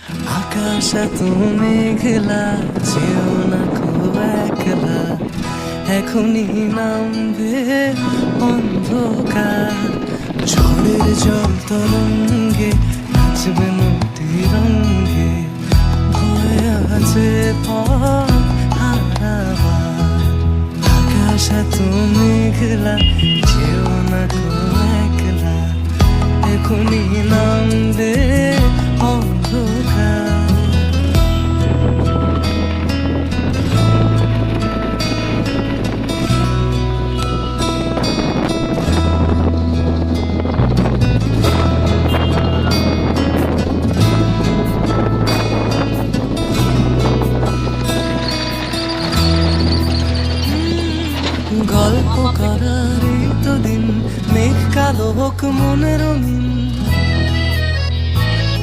আকাশ এত মেঘলা, যেও না কো একলা, এখনই নামবে অন্ধকার। ঝড়ের জল তরঙ্গে নাচবে নদী রঙ্গে, ভয় আছে পথ হারাবার। আকাশ এত মেঘলা,